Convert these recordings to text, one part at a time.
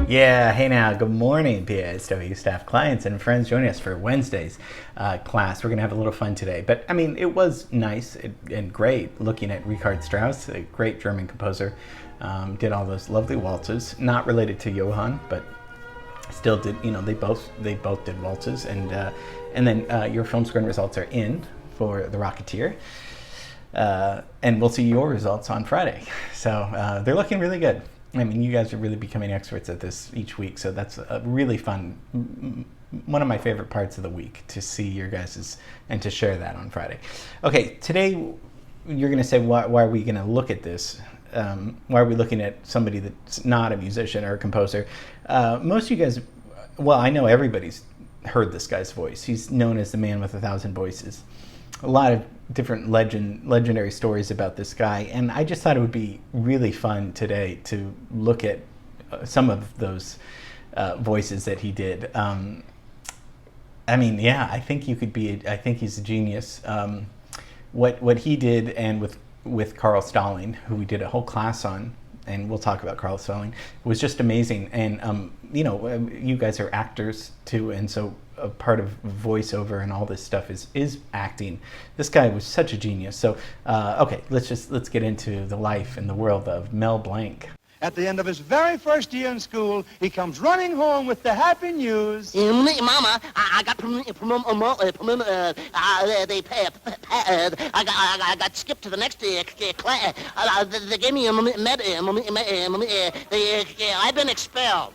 Yeah, hey now, good morning, PSW staff, clients, and friends joining us for Wednesday's class. We're going to have a little fun today. But, I mean, it was nice and great looking at Richard Strauss, a great German composer. Did all those lovely waltzes, not related to Johann, but still did, you know, they both did waltzes. And then your film scoring results are in for The Rocketeer. And we'll see your results on Friday. So they're looking really good. I mean, you guys are really becoming experts at this each week, so that's a really fun, one of my favorite parts of the week, to see your guys's and to share that on Friday. Okay, today you're going to say, why are we going to look at this? Why are we looking at somebody that's not a musician or a composer? Most of you guys, well, I know everybody's heard this guy's voice. He's known as the man with 1,000 voices. A lot of different legendary stories about this guy, and I just thought it would be really fun today to look at some of those voices that he did. I mean, yeah, I think you could be. I think he's a genius. What he did, and with Carl Stalling, who we did a whole class on, and we'll talk about Carl Stalling, was just amazing. And you know, you guys are actors too, and so a part of voiceover and all this stuff is acting. This guy was such a genius. So okay, let's get into the life and the world of Mel Blanc. At the end of his very first year in school, he comes running home with the happy news. Mama, I got I got skipped to the next class. They gave me I've been expelled.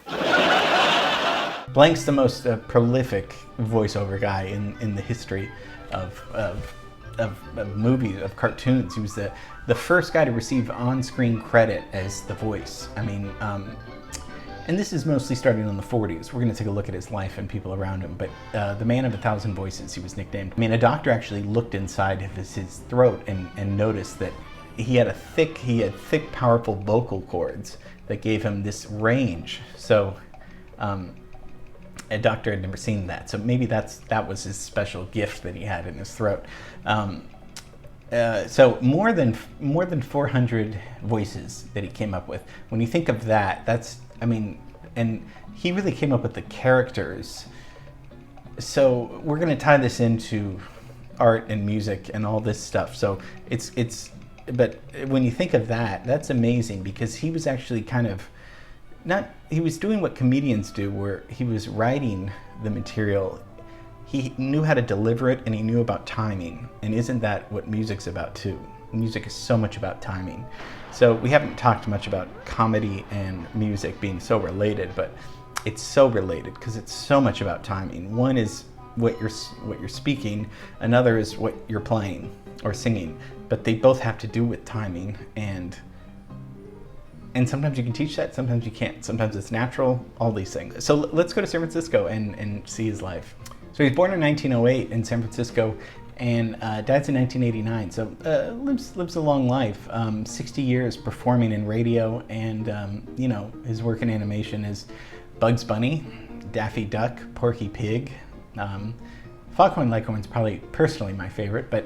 Blanc's the most prolific voiceover guy in the history of movies, of cartoons. He was the first guy to receive on-screen credit as the voice. I mean, and this is mostly starting in the 40s. We're going to take a look at his life and people around him. But the man of 1,000 voices, he was nicknamed. I mean, a doctor actually looked inside of his throat and noticed that he had thick, powerful vocal cords that gave him this range. So a doctor had never seen that, so maybe that was his special gift that he had in his throat. So more than 400 voices that he came up with. When you think of that, I mean, and he really came up with the characters. So we're going to tie this into art and music and all this stuff. So but when you think of that, that's amazing, because he was actually he was doing what comedians do, where he was writing the material. He knew how to deliver it, and he knew about timing. And isn't that what music's about too? Music is so much about timing. So we haven't talked much about comedy and music being so related, but it's so related because it's so much about timing. One is what you're speaking, another is what you're playing or singing, but they both have to do with timing. And sometimes you can teach that, sometimes you can't. Sometimes it's natural, all these things. So let's go to San Francisco and see his life. So he's born in 1908 in San Francisco and dies in 1989. So lives a long life, 60 years performing in radio, and you know, his work in animation is Bugs Bunny, Daffy Duck, Porky Pig. Foghorn Leghorn's probably personally my favorite, but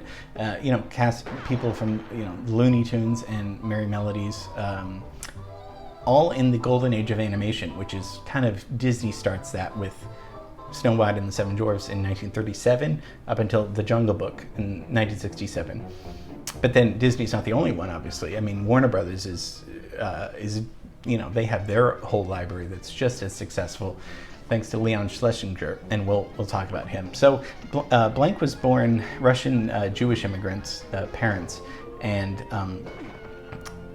you know, cast people from, you know, Looney Tunes and Merry Melodies, all in the golden age of animation, which is kind of, Disney starts that with Snow White and the Seven Dwarfs in 1937 up until The Jungle Book in 1967. But then Disney's not the only one, obviously. I mean, Warner Brothers is you know, they have their whole library that's just as successful, thanks to Leon Schlesinger, and we'll talk about him. So Blanc was born Russian Jewish immigrants, parents, and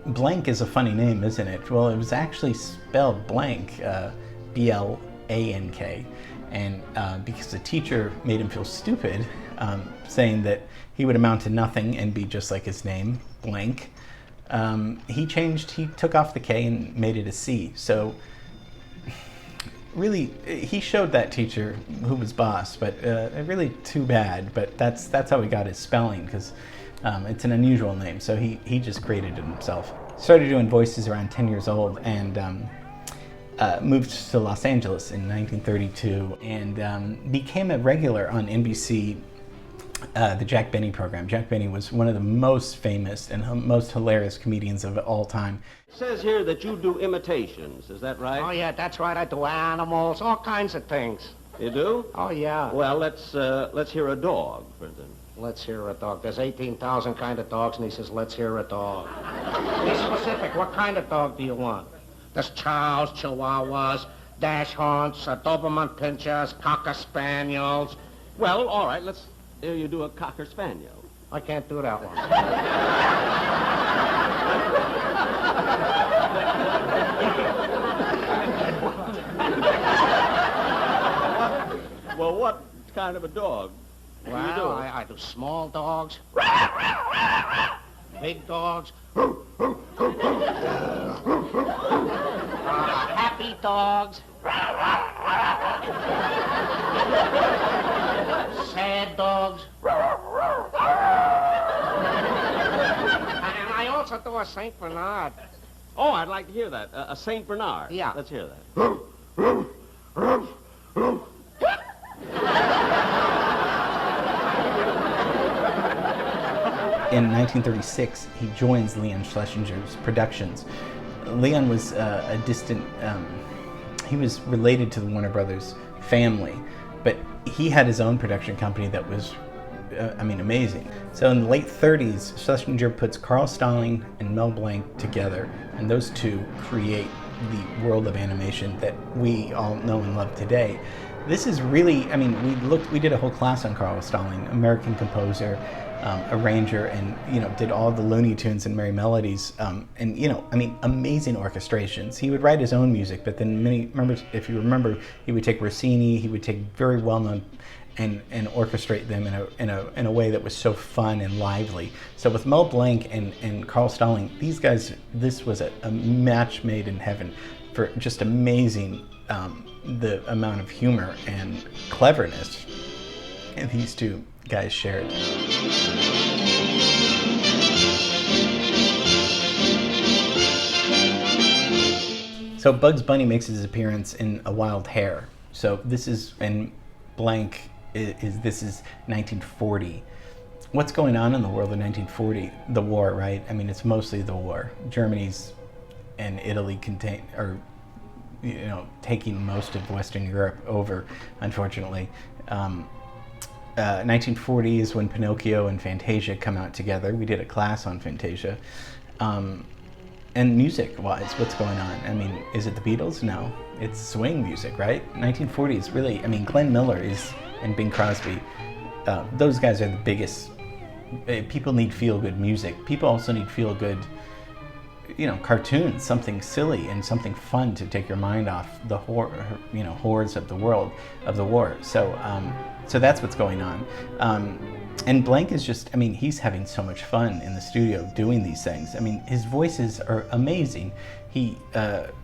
Blanc is a funny name, isn't it? Well, it was actually spelled Blank, B-L-A-N-K, and because the teacher made him feel stupid, saying that he would amount to nothing and be just like his name, Blank, he took off the K and made it a C. So really, he showed that teacher who was boss, but really too bad. But that's how he got his spelling, because it's an unusual name. So he just created it himself. Started doing voices around 10 years old, and moved to Los Angeles in 1932, and became a regular on NBC The Jack Benny program. Jack Benny was one of the most famous and most hilarious comedians of all time. It says here that you do imitations, is that right? Oh, yeah, that's right. I do animals, all kinds of things. You do? Oh, yeah. Well, let's hear a dog, for instance. Let's hear a dog. There's 18,000 kind of dogs, and he says, let's hear a dog. Be specific. What kind of dog do you want? There's Chows, Chihuahuas, Dachshunds, Doberman Pinschers, Cocker Spaniels. Well, all right, let's hear you do a Cocker Spaniel. I can't do that one. Well, what kind of a dog do you do? Well, I do small dogs, big dogs, happy dogs, sad dogs, and I also do a Saint Bernard. Oh, I'd like to hear that. A Saint Bernard. Yeah. Let's hear that. In 1936, he joins Leon Schlesinger's productions. Leon was a distant, he was related to the Warner Brothers family, but he had his own production company that was, amazing. So in the late 30s, Schlesinger puts Carl Stalling and Mel Blanc together, and those two create the world of animation that we all know and love today. This is really, we did a whole class on Carl Stalling, American composer, arranger, and did all the Looney Tunes and Merry Melodies, amazing orchestrations. He would write his own music, but then if you remember, he would take Rossini, he would take very well-known and orchestrate them in a way that was so fun and lively. So with Mel Blanc and Carl Stalling, these guys, this was a match made in heaven for just amazing the amount of humor and cleverness these two guys shared. So Bugs Bunny makes his appearance in A Wild Hare. So this is, and Blanc this is 1940. What's going on in the world in 1940? The war, right? It's mostly the war. Germany's and Italy taking most of Western Europe over, unfortunately. 1940 is when Pinocchio and Fantasia come out together. We did a class on Fantasia. And music-wise, what's going on? Is it the Beatles? No. It's swing music, right? 1940 is really, Glenn Miller and Bing Crosby. Those guys are the biggest. People need feel-good music. People also need feel-good, cartoons, something silly and something fun to take your mind off the horrors of the world, of the war. So that's what's going on. And Blanc is just, he's having so much fun in the studio doing these things. His voices are amazing. He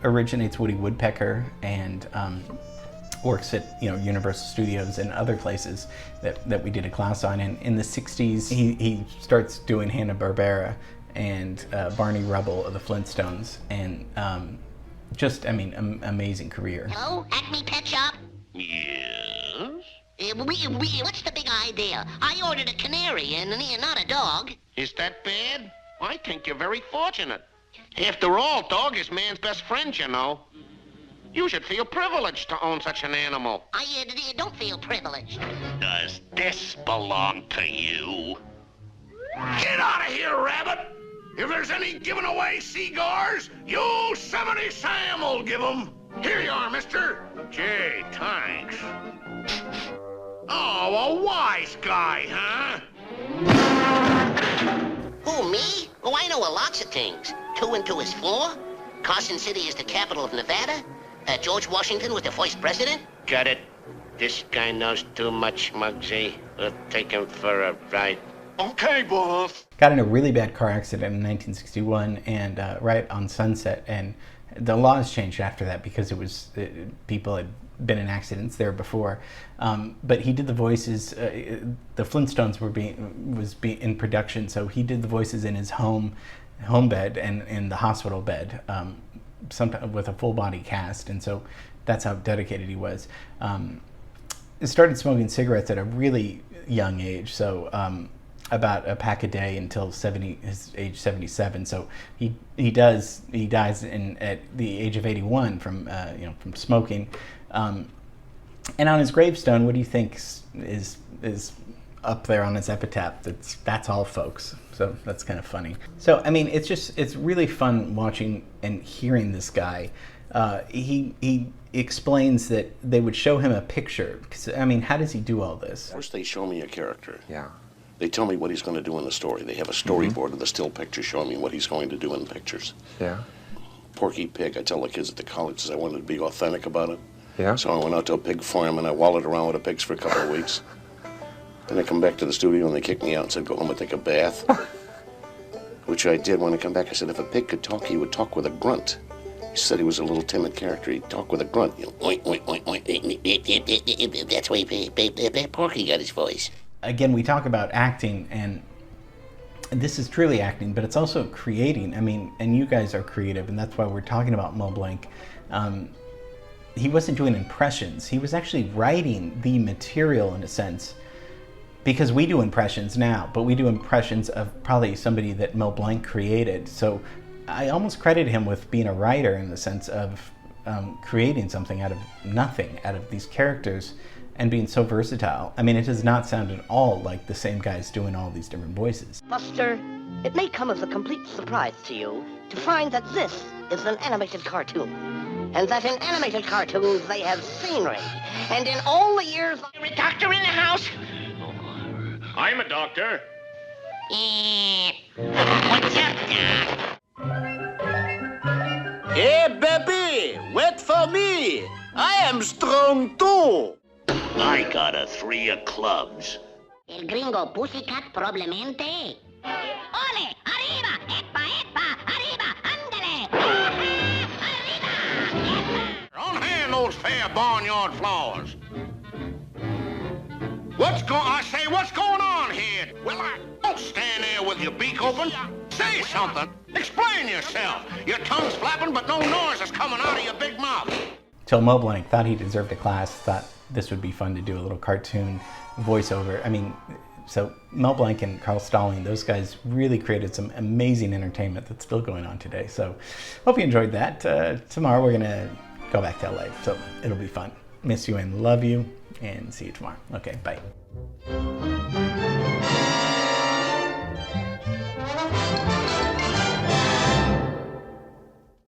originates Woody Woodpecker and works at Universal Studios and other places that we did a class on. And in the 60s, he starts doing Hanna-Barbera and Barney Rubble of the Flintstones, and amazing career. Hello, Acme Pet Shop? Yes? What's the big idea? I ordered a canary and not a dog. Is that bad? I think you're very fortunate. After all, dog is man's best friend, you know. You should feel privileged to own such an animal. I don't feel privileged. Does this belong to you? Get out of here, Rabbit! If there's any giving away cigars, Yosemite Sam will give them. Here you are, mister. Gee, thanks. Oh, a wise guy, huh? Who, me? Oh, I know lots of things. 2 and 2 is 4. Carson City is the capital of Nevada. George Washington was the first president. Got it. This guy knows too much, Muggsy. We'll take him for a ride. Okay, boss. Got in a really bad car accident in 1961, and right on Sunset, and the laws changed after that because people had been in accidents there before. But he did the voices. The Flintstones was in production, so he did the voices in his home bed and in the hospital bed, sometimes with a full body cast, and so that's how dedicated he was. started smoking cigarettes at a really young age. So about a pack a day until his age 77. So he dies at the age of 81 from from smoking. And on his gravestone, what do you think is up there on his epitaph? That's all, folks. So that's kind of funny. So I mean, it's really fun watching and hearing this guy. He explains that they would show him a picture. 'Cause, I mean, how does he do all this? First, they show me a character. Yeah. They tell me what he's going to do in the story. They have a storyboard of the still picture showing me what he's going to do in the pictures. Yeah. Porky Pig, I tell the kids at the colleges I wanted to be authentic about it. Yeah. So I went out to a pig farm and I wallowed around with the pigs for a couple of weeks. Then I come back to the studio and they kicked me out and said, go home and take a bath. Which I did. When I come back, I said, if a pig could talk, he would talk with a grunt. He said he was a little timid character. He'd talk with a grunt. You know, oink, oink, oink, oink. That's why Porky got his voice. Again, we talk about acting, and this is truly acting, but it's also creating. I mean, and you guys are creative, and that's why we're talking about Mel Blanc. He wasn't doing impressions. He was actually writing the material in a sense, because we do impressions now, but we do impressions of probably somebody that Mel Blanc created. So I almost credit him with being a writer in the sense of creating something out of nothing, out of these characters, and being so versatile. I mean, it does not sound at all like the same guy's doing all these different voices. Buster, it may come as a complete surprise to you to find that this is an animated cartoon. And that in animated cartoons they have scenery. And in all the years... You're a doctor in the house? I'm a doctor. What's up, Doc? Hey, baby, wait for me. I am strong too. I got a 3 of clubs. El gringo pussycat probablemente. Ole, arriba, epa, epa, arriba, ándale. Arriba, epa. Unhand those fair barnyard flowers. What's going on here? Well, don't stand there with your beak open. Say something. Explain yourself. Your tongue's flapping, but no noise is coming out of your big mouth. So Mel Blanc thought he deserved a class, thought this would be fun to do a little cartoon voiceover. I mean, so Mel Blanc and Carl Stalling, those guys really created some amazing entertainment that's still going on today. So hope you enjoyed that. Tomorrow we're gonna go back to LA, so it'll be fun. Miss you and love you, and see you tomorrow. Okay, bye.